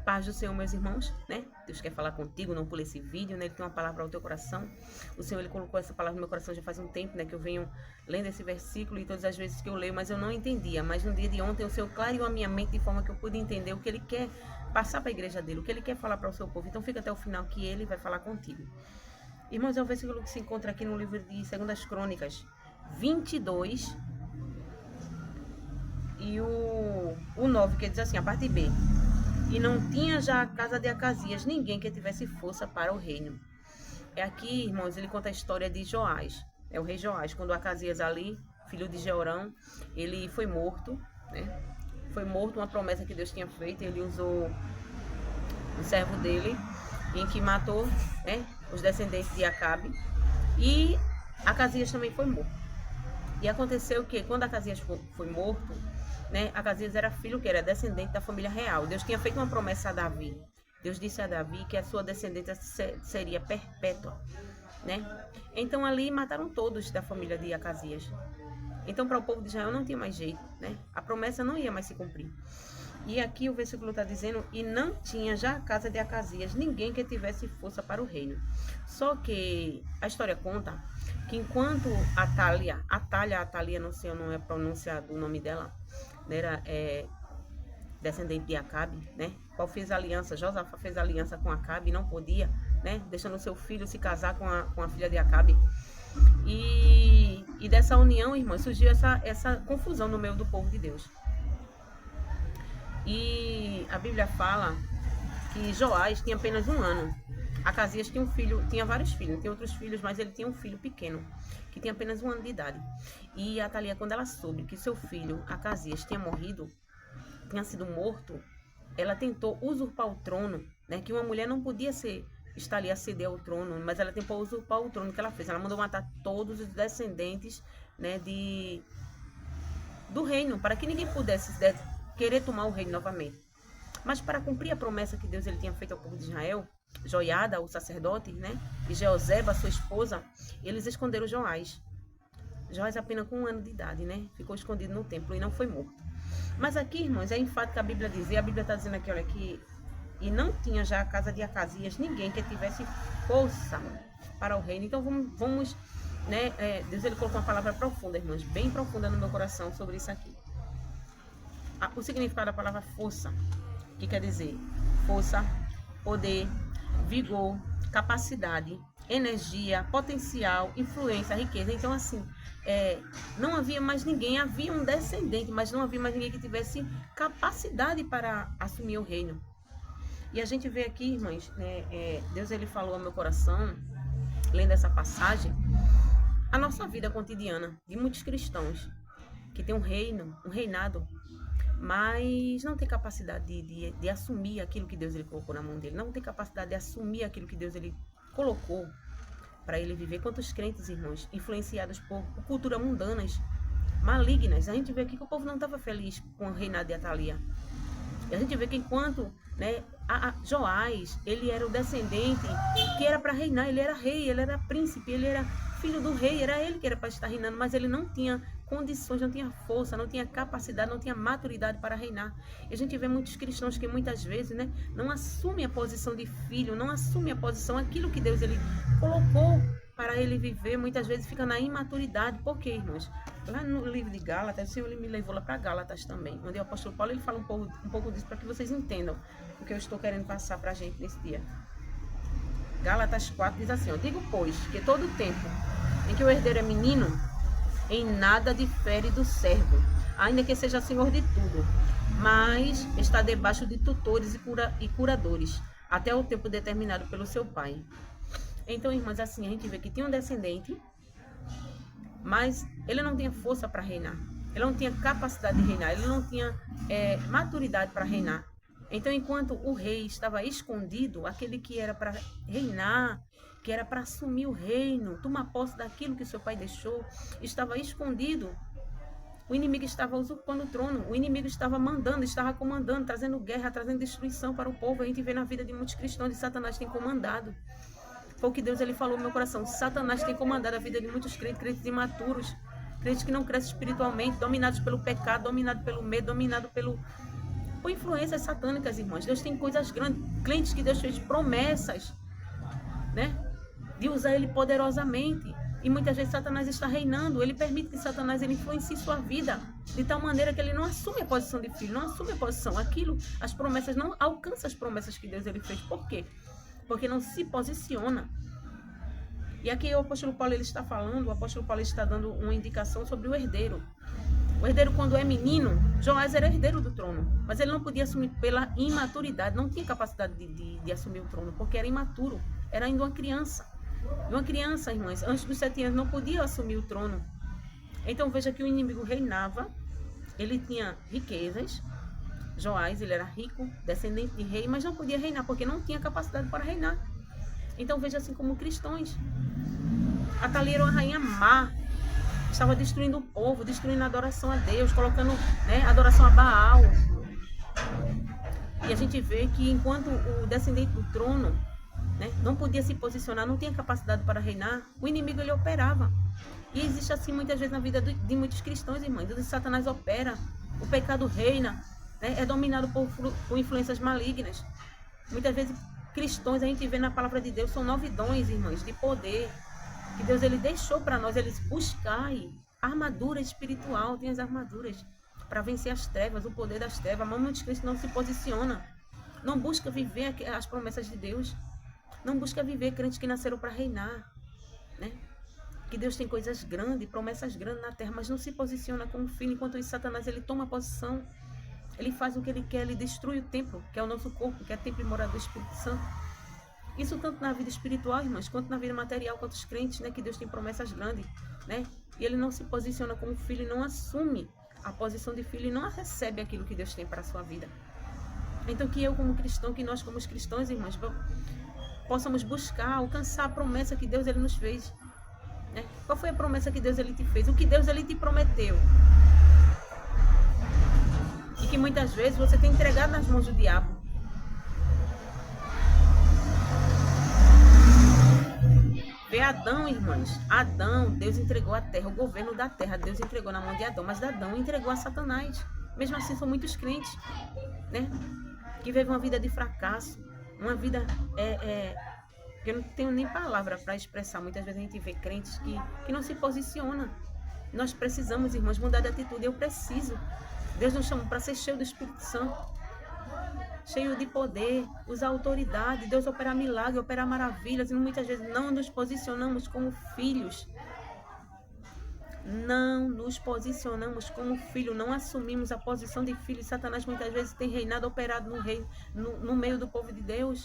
Paz do Senhor, meus irmãos, né? Deus quer falar contigo, não pula esse vídeo, né? Ele tem uma palavra ao teu coração. O Senhor, Ele colocou essa palavra no meu coração já faz um tempo, né? Que eu venho lendo esse versículo e todas as vezes que eu leio, mas eu não entendia. Mas no dia de ontem, o Senhor clareou a minha mente de forma que eu pude entender o que Ele quer passar para a igreja dele, o que Ele quer falar para o seu povo. Então fica até o final que Ele vai falar contigo. Irmãos, é um versículo que se encontra aqui no livro de 2 Crônicas 22 e o 9, que diz assim, a parte B. E não tinha já a casa de Acasias ninguém que tivesse força para o reino. É aqui, irmãos, ele conta a história de Joás. É o rei Joás, quando Acasias ali, filho de Jeorão, ele foi morto, né? Foi morto, uma promessa que Deus tinha feito, ele usou o servo dele, em que matou, né, os descendentes de Acabe. E Acasias também foi morto. E aconteceu que quando Acasias foi morto, né, Acasias era filho que era descendente da família real. Deus tinha feito uma promessa a Davi. Deus disse a Davi que a sua descendência seria perpétua, né? Então ali mataram todos da família de Acasias. Então para o povo de Israel não tinha mais jeito, né? A promessa não ia mais se cumprir. E aqui o versículo está dizendo, e não tinha já a casa de Acasias ninguém que tivesse força para o reino. Só que a história conta que enquanto Atalia, não sei, não é pronunciado o nome dela, né, era descendente de Acabe, né? Qual fez aliança, Josafá fez aliança com Acabe, não podia, né? Deixando seu filho se casar com a filha de Acabe. E dessa união, irmãos, surgiu essa confusão no meio do povo de Deus. E a Bíblia fala que Joás tinha apenas 1 ano. Acasias tinha um filho, tinha vários filhos, tinha outros filhos, mas ele tinha um filho pequeno, que tinha apenas 1 ano de idade. E a Atalia, quando ela soube que seu filho, Acasias, tinha morrido, tinha sido morto, ela tentou usurpar o trono, né? Que uma mulher não podia estar ali a ceder ao trono, mas ela tentou usurpar o trono. Que ela fez? Ela mandou matar todos os descendentes, né, do reino, para que ninguém pudesse querer tomar o reino novamente. Mas para cumprir a promessa que Deus ele tinha feito ao povo de Israel, Joiada, o sacerdote, né, e Jeozeba, sua esposa, eles esconderam Joás. Joás apenas com 1 ano de idade, né, ficou escondido no templo e não foi morto. Mas aqui, irmãos, é enfático a Bíblia dizer, a Bíblia está dizendo aqui, olha, que e não tinha já a casa de Acasias ninguém que tivesse força para o reino. Então vamos né, Deus ele colocou uma palavra profunda, irmãos, bem profunda no meu coração sobre isso aqui. O significado da palavra força, que quer dizer força, poder, vigor, capacidade, energia, potencial, influência, riqueza. Então, assim, não havia mais ninguém, havia um descendente, mas não havia mais ninguém que tivesse capacidade para assumir o reino. E a gente vê aqui, irmãs, né, Deus ele falou ao meu coração, lendo essa passagem, a nossa vida cotidiana de muitos cristãos que tem um reino, um reinado, mas não tem capacidade de assumir aquilo que Deus ele colocou na mão dele, não tem capacidade de assumir aquilo que Deus ele colocou para ele viver. Quantos crentes, irmãos, influenciados por culturas mundanas, malignas. A gente vê aqui que o povo não estava feliz com o reinado de Atalia. E a gente vê que enquanto, né, Joás, ele era o descendente que era para reinar, ele era rei, ele era príncipe, ele era filho do rei, era ele que era para estar reinando, mas ele não tinha condições, não tinha força, não tinha capacidade, não tinha maturidade para reinar. E a gente vê muitos cristãos que muitas vezes, né, não assumem a posição de filho, não assumem a posição, aquilo que Deus ele colocou para ele viver, muitas vezes fica na imaturidade. Por quê, irmãos? Lá no livro de Gálatas, o Senhor me levou lá para Gálatas também, onde o apóstolo Paulo ele fala um pouco disso para que vocês entendam o que eu estou querendo passar para a gente nesse dia. Gálatas 4 diz assim, ó, digo, pois, que todo o tempo em que o herdeiro é menino, em nada difere do servo, ainda que seja senhor de tudo, mas está debaixo de tutores e curadores, até o tempo determinado pelo seu pai. Então, irmãs, assim, a gente vê que tinha um descendente, mas ele não tinha força para reinar. Ele não tinha capacidade de reinar. Ele não tinha maturidade para reinar. Então, enquanto o rei estava escondido, aquele que era para reinar, que era para assumir o reino, tomar posse daquilo que seu pai deixou, estava escondido. O inimigo estava usurpando o trono. O inimigo estava mandando, estava comandando, trazendo guerra, trazendo destruição para o povo. A gente vê na vida de muitos cristãos de Satanás tem comandado. Foi o que Deus ele falou no meu coração. Satanás tem comandado a vida de muitos crentes, crentes imaturos, crentes que não crescem espiritualmente, dominados pelo pecado, dominados pelo medo, dominados por influências satânicas, irmãos. Deus tem coisas grandes, crentes que Deus fez promessas, né, de usar ele poderosamente. E muitas vezes Satanás está reinando. Ele permite que Satanás ele influencie sua vida de tal maneira que ele não assume a posição de filho, não assume a posição. As promessas, não alcança as promessas que Deus ele fez. Por quê? Porque não se posiciona. E aqui o apóstolo Paulo ele está falando, o apóstolo Paulo está dando uma indicação sobre o herdeiro. O herdeiro, quando é menino, Joás era herdeiro do trono, mas ele não podia assumir pela imaturidade, não tinha capacidade de assumir o trono, porque era imaturo, era ainda uma criança. E uma criança, irmãs, antes dos 7 anos, não podia assumir o trono. Então veja que o inimigo reinava, ele tinha riquezas. Joás, ele era rico, descendente de rei, mas não podia reinar, porque não tinha capacidade para reinar. Então veja assim como cristãos. Atalia era uma rainha má, estava destruindo o povo, destruindo a adoração a Deus, colocando, né, adoração a Baal. E a gente vê que enquanto o descendente do trono, né, não podia se posicionar, não tinha capacidade para reinar, o inimigo ele operava. E existe assim muitas vezes na vida de muitos cristãos, irmãos, onde Satanás opera, o pecado reina, né, é dominado por influências malignas. Muitas vezes cristãos, a gente vê na palavra de Deus, são 9 dons, irmãos, de poder, que Deus ele deixou para nós, eles buscarem armadura espiritual, tem as armaduras para vencer as trevas, o poder das trevas. Mas muitos crentes não se posicionam, não busca viver as promessas de Deus, não busca viver crentes que nasceram para reinar, né? Que Deus tem coisas grandes, promessas grandes na terra, mas não se posiciona como filho. Enquanto isso, Satanás ele toma posição, ele faz o que ele quer, ele destrui o templo, que é o nosso corpo, que é templo e morada do Espírito Santo. Isso tanto na vida espiritual, irmãs, quanto na vida material, quanto os crentes, né, que Deus tem promessas grandes, né? E ele não se posiciona como filho, não assume a posição de filho e não recebe aquilo que Deus tem para a sua vida. Então que eu como cristão, que nós como cristãos, irmãs, possamos buscar, alcançar a promessa que Deus ele nos fez, né? Qual foi a promessa que Deus ele te fez? O que Deus ele te prometeu? E que muitas vezes você tem entregado nas mãos do diabo. Vê Adão, irmãs. Adão, Deus entregou a terra, o governo da terra, Deus entregou na mão de Adão, mas Adão entregou a Satanás. Mesmo assim, são muitos crentes, né, que vivem uma vida de fracasso, uma vida, eu não tenho nem palavra para expressar. Muitas vezes a gente vê crentes que não se posicionam. Nós precisamos, irmãos, mudar de atitude. Eu preciso. Deus nos chamou para ser cheio do Espírito Santo, cheio de poder, usar autoridade, Deus operar milagre, operar maravilhas, e muitas vezes não nos posicionamos como filhos. Não nos posicionamos como filho, não assumimos a posição de filho. Satanás muitas vezes tem reinado, operado no meio do povo de Deus,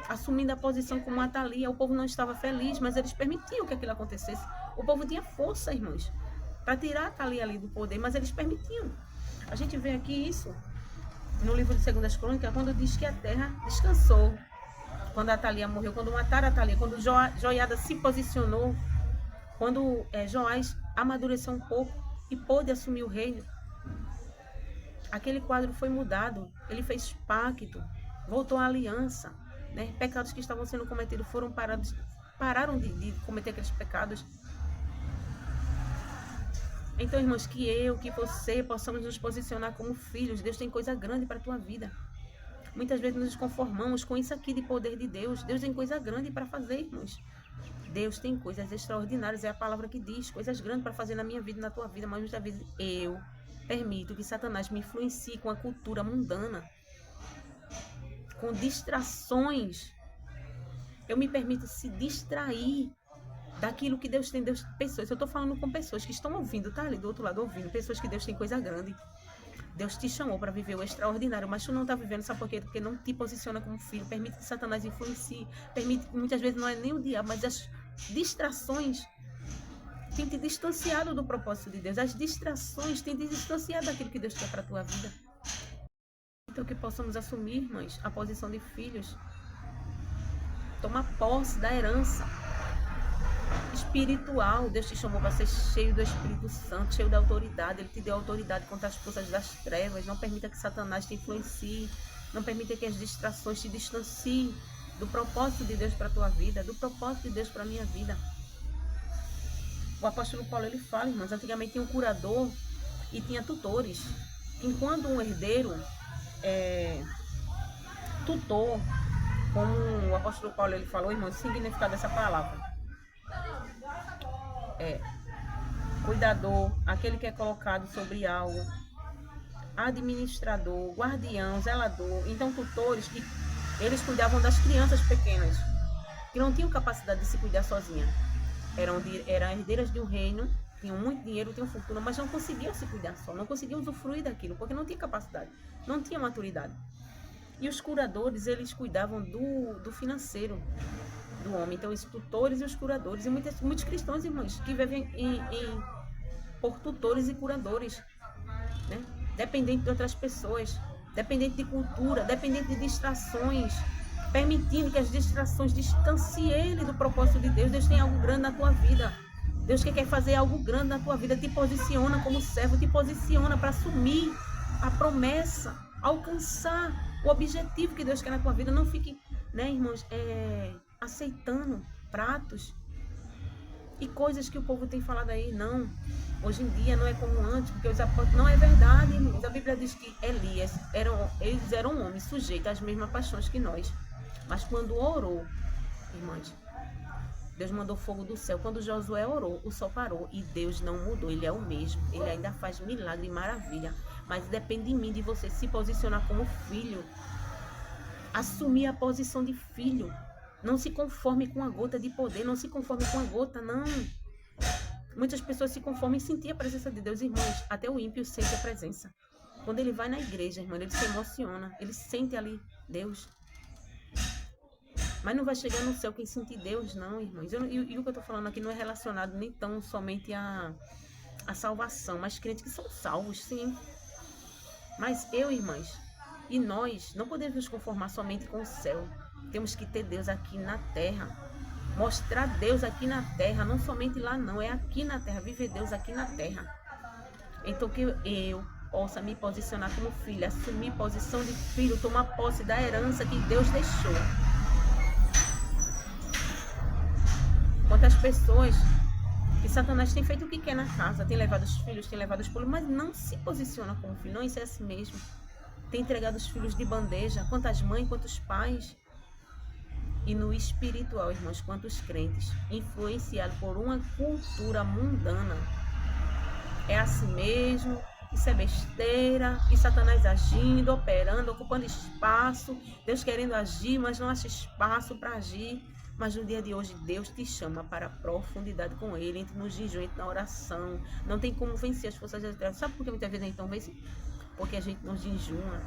assumindo a posição como Atalia. O povo não estava feliz, mas eles permitiam que aquilo acontecesse. O povo tinha força, irmãos, para tirar a Atalia ali do poder, mas eles permitiam. A gente vê aqui isso no livro de 2 Crônicas, quando diz que a terra descansou, quando a Atalia morreu, quando mataram a Atalia, quando Joiada se posicionou, quando Joás amadureceu um pouco e pôde assumir o reino, aquele quadro foi mudado. Ele fez pacto, voltou à aliança, né? Pecados que estavam sendo cometidos pararam de cometer aqueles pecados. Então, irmãos, que você possamos nos posicionar como filhos. Deus tem coisa grande para a tua vida. Muitas vezes nos conformamos com isso aqui de poder de Deus. Deus tem coisa grande para fazer, irmãos. Deus tem coisas extraordinárias, é a palavra que diz, coisas grandes para fazer na minha vida e na tua vida, mas muitas vezes eu permito que Satanás me influencie com a cultura mundana, com distrações. Eu me permito se distrair daquilo que Deus tem. Pessoas, eu estou falando com pessoas que estão ouvindo, tá ali do outro lado ouvindo, pessoas que Deus tem coisa grande. Deus te chamou para viver o extraordinário, mas tu não está vivendo, sabe por quê? Porque não te posiciona como filho, permite que Satanás influencie, permite que muitas vezes não é nem o diabo, mas as distrações têm te distanciado do propósito de Deus, as distrações têm te distanciado daquilo que Deus quer para a tua vida. Então que possamos assumir, irmãs, a posição de filhos, tomar posse da herança espiritual. Deus te chamou para ser cheio do Espírito Santo, cheio da autoridade. Ele te deu autoridade contra as forças das trevas. Não permita que Satanás te influencie, não permita que as distrações te distanciem do propósito de Deus para a tua vida, do propósito de Deus para a minha vida. O apóstolo Paulo ele fala, irmãos, antigamente tinha um curador e tinha tutores. Enquanto um herdeiro tutor, como o apóstolo Paulo ele falou, irmão, o significado dessa palavra é cuidador, aquele que é colocado sobre algo, administrador, guardião, zelador. Então, tutores, que eles cuidavam das crianças pequenas, que não tinham capacidade de se cuidar sozinha. Eram herdeiras de um reino, tinham muito dinheiro, tinham fortuna, mas não conseguiam se cuidar só, não conseguiam usufruir daquilo, porque não tinha capacidade, não tinha maturidade. E os curadores, eles cuidavam do financeiro do homem. Então, os tutores e os curadores, e muitos cristãos, irmãos, que vivem por tutores e curadores, né? Dependente de outras pessoas, dependente de cultura, dependente de distrações, permitindo que as distrações distanciem ele do propósito de Deus. Deus tem algo grande na tua vida. Deus que quer fazer algo grande na tua vida, te posiciona como servo, te posiciona para assumir a promessa, alcançar o objetivo que Deus quer na tua vida. Não fique, né, irmãos, aceitando pratos e coisas que o povo tem falado aí. Não, hoje em dia não é como antes, porque os apóstolos, não é verdade, irmãos. A Bíblia diz que Elias, eles eram homens sujeitos às mesmas paixões que nós, mas quando orou, irmãos, Deus mandou fogo do céu. Quando Josué orou, o sol parou, e Deus não mudou, ele é o mesmo, ele ainda faz milagre e maravilha, mas depende de mim, de você se posicionar como filho, assumir a posição de filho. Não se conforme com a gota de poder, não se conforme com a gota, não. Muitas pessoas se conformam em sentir a presença de Deus, irmãos. Até o ímpio sente a presença. Quando ele vai na igreja, irmão, ele se emociona, ele sente ali Deus. Mas não vai chegar no céu quem sentir Deus, não, irmãos. E o que eu estou falando aqui não é relacionado nem tão somente à salvação, mas crentes que são salvos, sim. Mas eu, irmãs, e nós não podemos nos conformar somente com o céu. Temos que ter Deus aqui na terra. Mostrar Deus aqui na terra, não somente lá não, é aqui na terra, viver Deus aqui na terra. Então que eu possa me posicionar como filha, assumir posição de filho, tomar posse da herança que Deus deixou. Quantas pessoas que Satanás tem feito o que quer na casa, tem levado os filhos, tem levado os pulos, mas não se posiciona como filho, não, isso é assim mesmo. Tem entregado os filhos de bandeja, quantas mães, quantos pais. E no espiritual, irmãos, quantos crentes influenciados por uma cultura mundana. É assim mesmo, isso é besteira, e Satanás agindo, operando, ocupando espaço, Deus querendo agir, mas não acha espaço para agir. Mas no dia de hoje, Deus te chama para a profundidade com Ele, entre no jejum, entre na oração. Não tem como vencer as forças das trevas. Sabe por que muitas vezes a gente não vence? Porque a gente não jejuma.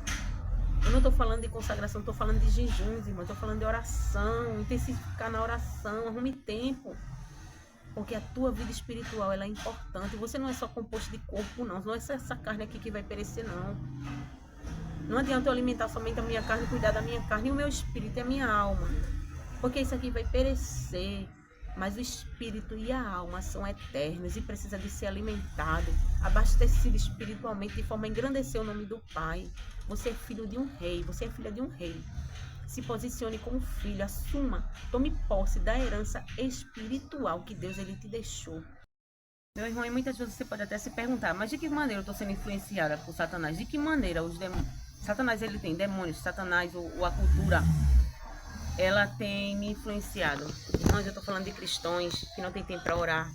Eu não estou falando de consagração, estou falando de jejuns, irmão. Estou falando de oração, intensificar na oração, arrume tempo. Porque a tua vida espiritual, ela é importante. Você não é só composto de corpo, não. Não é só essa carne aqui que vai perecer, não. Não adianta eu alimentar somente a minha carne, cuidar da minha carne e o meu espírito e a minha alma. Porque isso aqui vai perecer. Mas o espírito e a alma são eternos e precisa de ser alimentado, abastecido espiritualmente, de forma a engrandecer o nome do Pai. Você é filho de um rei, você é filha de um rei. Se posicione como filho, assuma, tome posse da herança espiritual que Deus ele te deixou. Meu irmão, e muitas vezes você pode até se perguntar, mas de que maneira eu estou sendo influenciada por Satanás? De que maneira os demônios... Satanás ele tem demônios, Satanás ou a cultura... ela tem me influenciado. Irmãos, eu estou falando de cristãos que não tem tempo para orar.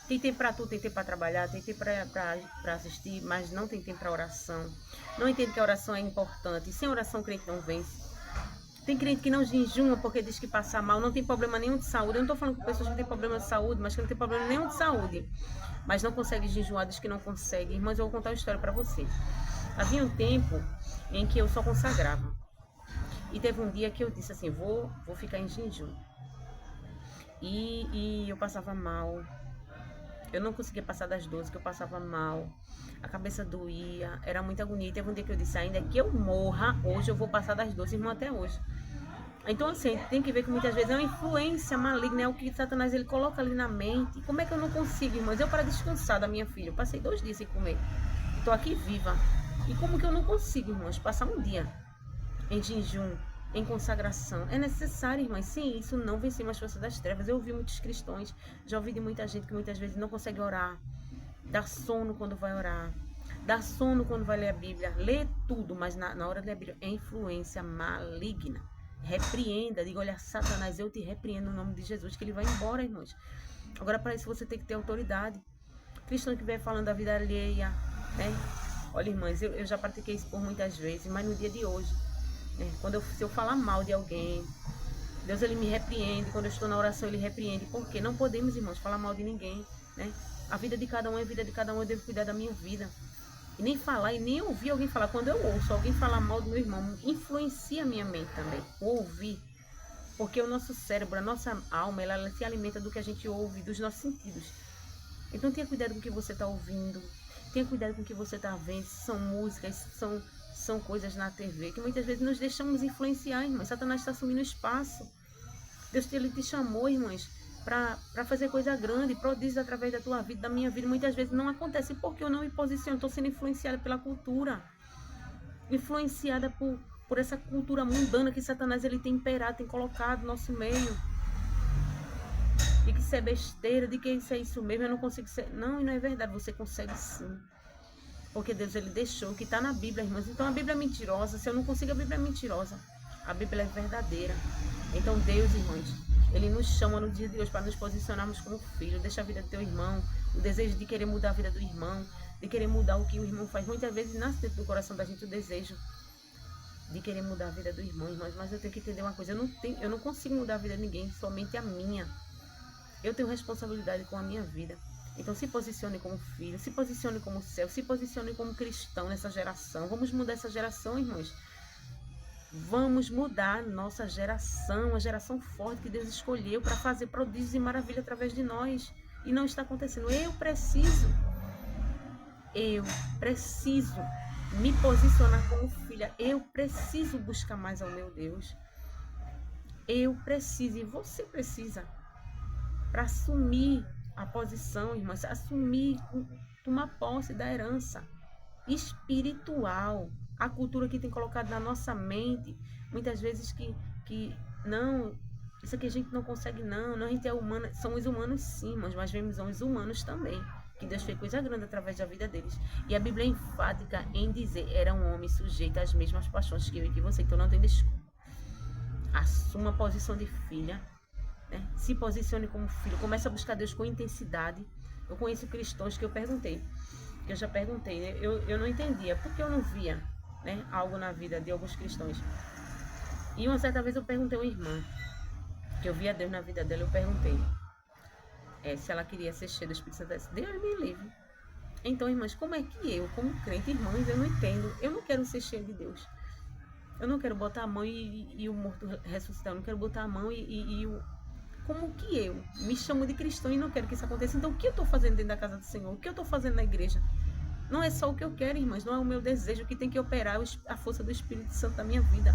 Tem tempo para tudo, tem tempo para trabalhar, tem tempo para assistir, mas não tem tempo para oração. Não entende que a oração é importante. Sem oração, o crente não vence. Tem crente que não jejuma porque diz que passa mal, não tem problema nenhum de saúde. Eu não estou falando com pessoas que têm problema de saúde, mas que não tem problema nenhum de saúde. Mas não consegue jejuar, diz que não consegue. Irmãos, eu vou contar uma história para vocês. Havia um tempo em que eu só consagrava. E teve um dia que eu disse assim, vou ficar em jejum. E eu passava mal. Eu não conseguia passar das 12, que eu passava mal. A cabeça doía, era muita agonia. E teve um dia que eu disse, ainda que eu morra, hoje eu vou passar das 12, irmão, até hoje. Então, assim, tem que ver que muitas vezes é uma influência maligna, é o que Satanás ele coloca ali na mente. E como é que eu não consigo, irmãos? Eu para descansar da minha filha, eu passei 2 dias sem comer. Estou aqui viva. E como que eu não consigo, irmãos, passar um dia em jejum, em consagração? É necessário, irmãs. Sem isso, não vencemos as forças das trevas. Eu ouvi muitos cristãos, já ouvi de muita gente que muitas vezes não consegue orar, dá sono quando vai orar, Dá sono quando vai ler a Bíblia. Lê tudo, mas na hora de ler a Bíblia é influência maligna. Repreenda, diga, olha, Satanás, eu te repreendo no nome de Jesus, que ele vai embora, irmãos. Agora, para isso, você tem que ter autoridade. Cristão que vier falando da vida alheia, né? Olha, irmãs, eu já pratiquei isso por muitas vezes, mas no dia de hoje, né? Se eu falar mal de alguém, Deus, ele me repreende. Quando eu estou na oração, ele repreende. Porque não podemos, irmãos, falar mal de ninguém, né? A vida de cada um é a vida de cada um, eu devo cuidar da minha vida. E nem falar, e nem ouvir alguém falar. Quando eu ouço alguém falar mal do meu irmão, influencia a minha mente também. O ouvir. Porque o nosso cérebro, a nossa alma, ela se alimenta do que a gente ouve, dos nossos sentidos. Então tenha cuidado com o que você está ouvindo. Tenha cuidado com o que você está vendo. Se são músicas, são coisas na TV, que muitas vezes nos deixamos influenciar, irmãs. Satanás está assumindo espaço. Deus, ele te chamou, irmãs, para fazer coisa grande, prodígios através da tua vida, da minha vida. Muitas vezes não acontece porque eu não me posiciono. Estou sendo influenciada pela cultura, influenciada por essa cultura mundana que Satanás ele tem imperado, tem colocado no nosso meio. De que isso é besteira, de que isso é isso mesmo, eu não consigo ser. Não, e não é verdade, você consegue sim. Porque Deus ele deixou, que está na Bíblia, irmãs. Então a Bíblia é mentirosa. Se eu não consigo, a Bíblia é mentirosa. A Bíblia é verdadeira. Então Deus, irmãos, ele nos chama no dia de hoje para nos posicionarmos como filho. Deixa a vida do teu irmão, o desejo de querer mudar a vida do irmão, de querer mudar o que o irmão faz. Muitas vezes nasce dentro do coração da gente o desejo de querer mudar a vida do irmão, irmãos. Mas eu tenho que entender uma coisa, eu não consigo mudar a vida de ninguém, somente a minha. Eu tenho responsabilidade com a minha vida. Então se posicione como filho, se posicione como servo, se posicione como cristão nessa geração. Vamos mudar essa geração, irmãos. Vamos mudar nossa geração, a geração forte que Deus escolheu para fazer prodígios e maravilha através de nós. E não está acontecendo. Eu preciso me posicionar como filha. Eu preciso buscar mais ao meu Deus. Eu preciso, e você precisa, para assumir a posição, irmãs, assumir, tomar posse da herança espiritual. A cultura que tem colocado na nossa mente, muitas vezes que não, isso aqui a gente não consegue não, a gente é humana, somos humanos sim, mas vemos os humanos também, que Deus fez coisa grande através da vida deles. E a Bíblia é enfática em dizer, era um homem sujeito às mesmas paixões que eu e que você, então não tem desculpa. Assuma a posição de filha, né? Se posicione como filho, comece a buscar Deus com intensidade. Eu conheço cristãos que eu já perguntei, né? Eu não entendia, porque eu não via, né, algo na vida de alguns cristãos. E uma certa vez eu perguntei a uma irmã, que eu via Deus na vida dela, eu perguntei se ela queria ser cheia do Espírito Santo. Deus me livre. Então, irmãs, como é que eu, como crente, irmãs, eu não entendo, eu não quero ser cheia de Deus. Eu não quero botar a mão e o morto ressuscitar, eu não quero botar a mão como que eu me chamo de cristão e não quero que isso aconteça? Então o que eu estou fazendo dentro da casa do Senhor? O que eu estou fazendo na igreja? Não é só o que eu quero, irmãs, não é o meu desejo que tem que operar a força do Espírito Santo na minha vida.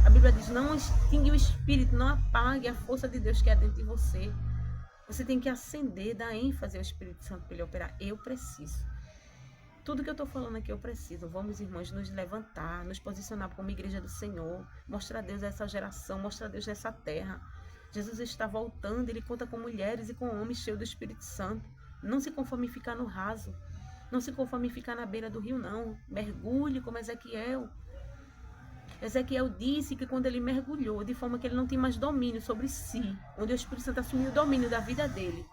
A Bíblia diz, não extingue o Espírito, não apague a força de Deus que é dentro de você. Você tem que acender, dar ênfase ao Espírito Santo para ele operar. Eu preciso. Tudo que eu estou falando aqui eu preciso. Vamos, irmãos, nos levantar, nos posicionar como igreja do Senhor, mostrar a Deus essa geração, mostrar a Deus nessa terra. Jesus está voltando, ele conta com mulheres e com homens cheios do Espírito Santo. Não se conforme ficar no raso. Não se conforme ficar na beira do rio, não. Mergulhe como Ezequiel. Ezequiel disse que quando ele mergulhou, de forma que ele não tinha mais domínio sobre si, onde o Espírito Santo assumiu o domínio da vida dele,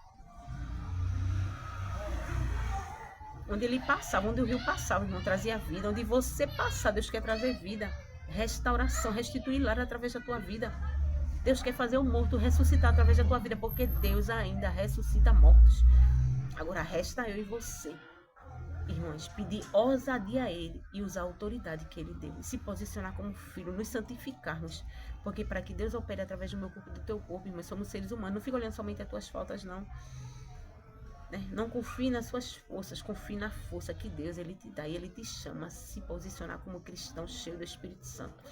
onde ele passava, onde o rio passava, irmão, trazia vida. Onde você passar, Deus quer trazer vida, restauração, restituir lar através da tua vida. Deus quer fazer o morto ressuscitar através da tua vida, porque Deus ainda ressuscita mortos. Agora resta eu e você, irmãos, pedir ousadia a Ele e usar a autoridade que Ele deu. E se posicionar como filho, nos santificarmos. Porque para que Deus opere através do meu corpo e do teu corpo, irmãos, somos seres humanos. Não fica olhando somente as tuas faltas, não. Não confie nas suas forças, confie na força que Deus Ele te dá. E Ele te chama a se posicionar como cristão cheio do Espírito Santo.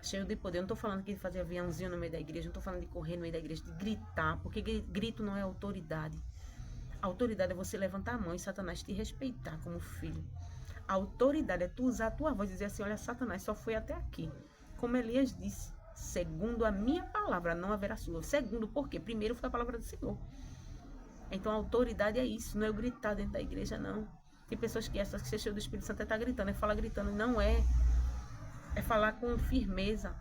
Cheio de poder. Eu não estou falando aqui de fazer aviãozinho no meio da igreja, não estou falando de correr no meio da igreja, de gritar, porque grito não é autoridade. A autoridade é você levantar a mão e Satanás te respeitar como filho. A autoridade é tu usar a tua voz e dizer assim, olha, Satanás só foi até aqui. Como Elias disse, segundo a minha palavra não haverá sua. Segundo, por quê? Primeiro foi a palavra do Senhor. Então a autoridade é isso, não é eu gritar dentro da igreja, não. Tem pessoas que acham que ser cheio do Espírito Santo é estar gritando, é falar gritando. Não é. É falar com firmeza.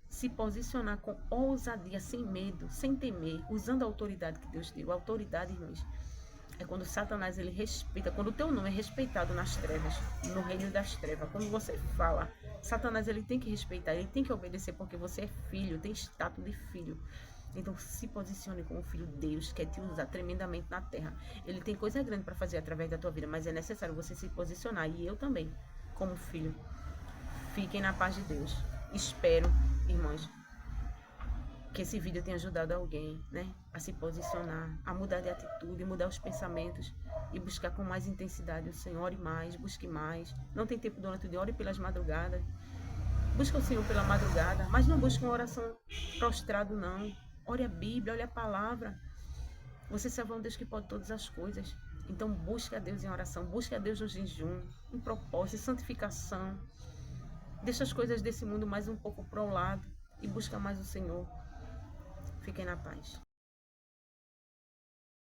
Se posicionar com ousadia, sem medo, sem temer, usando a autoridade que Deus deu. A autoridade, irmãos, é quando Satanás ele respeita, quando o teu nome é respeitado nas trevas, no reino das trevas. Quando você fala, Satanás ele tem que respeitar, ele tem que obedecer, porque você é filho, tem status de filho. Então se posicione como filho. Deus quer te usar tremendamente na terra. Ele tem coisa grande para fazer através da tua vida, mas é necessário você se posicionar. E eu também, como filho. Fiquem na paz de Deus. Espero, irmãos, que esse vídeo tenha ajudado alguém, né, a se posicionar, a mudar de atitude, mudar os pensamentos e buscar com mais intensidade o Senhor. Ore mais, busque mais. Não tem tempo durante o dia, ore pelas madrugadas. Busca o Senhor pela madrugada, mas não busque uma oração prostrado, não. Ore a Bíblia, ore a palavra. Você serve a um Deus que pode todas as coisas. Então busque a Deus em oração, busque a Deus no jejum, em propósito, em santificação. Deixa as coisas desse mundo mais um pouco para o lado e busca mais o Senhor. Fiquem na paz.